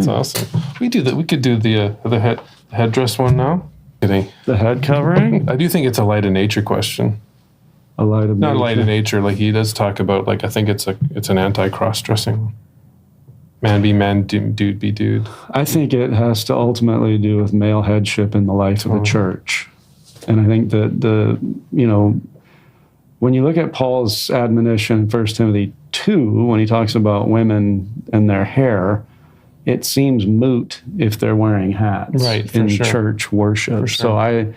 That's awesome. We do that. We could do the headdress one now. Kidding. The head covering? I do think it's a light of nature question. A light of Not nature. a light of nature. Like he does talk about. Like I think it's an anti-cross dressing. Man be man, dude be dude. I think it has to ultimately do with male headship in the life of the church. And I think that when you look at Paul's admonition in 1 Timothy 2, when he talks about women and their hair, it seems moot if they're wearing hats in church worship. So I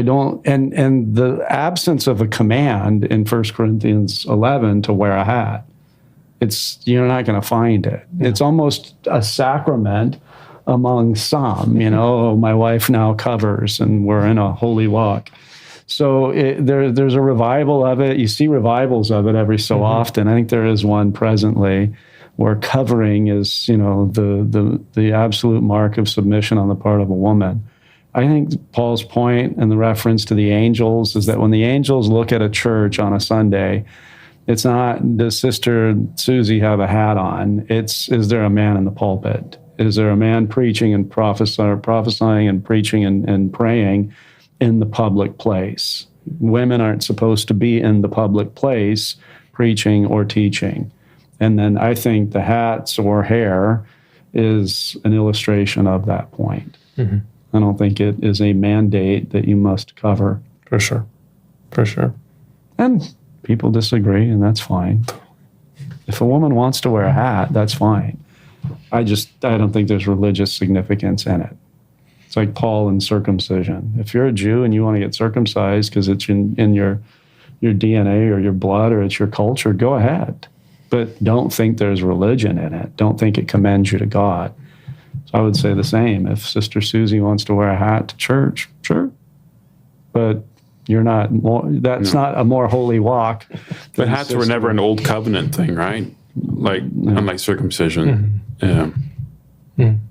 don't, and the absence of a command in 1 Corinthians 11 to wear a hat, you're not going to find it. Yeah. It's almost a sacrament among some, my wife now covers and we're in a holy walk. So there's a revival of it. You see revivals of it every so often. I think there is one presently where covering is, the absolute mark of submission on the part of a woman. I think Paul's point and the reference to the angels is that when the angels look at a church on a Sunday, it's not, does Sister Susie have a hat on? It's, is there a man in the pulpit? Is there a man preaching and prophesying and preaching and praying in the public place? Women aren't supposed to be in the public place preaching or teaching. And then I think the hats or hair is an illustration of that point. Mm-hmm. I don't think it is a mandate that you must cover. For sure. For sure. And people disagree, and that's fine. If a woman wants to wear a hat, that's fine. I don't think there's religious significance in it. It's like Paul and circumcision. If you're a Jew and you want to get circumcised because it's in your DNA or your blood or it's your culture, go ahead. But don't think there's religion in it. Don't think it commends you to God. So I would say the same. If Sister Susie wants to wear a hat to church, sure. But not a more holy walk. But hats were never an old covenant thing, right? Like, unlike circumcision. Mm-hmm. Yeah. Mm-hmm.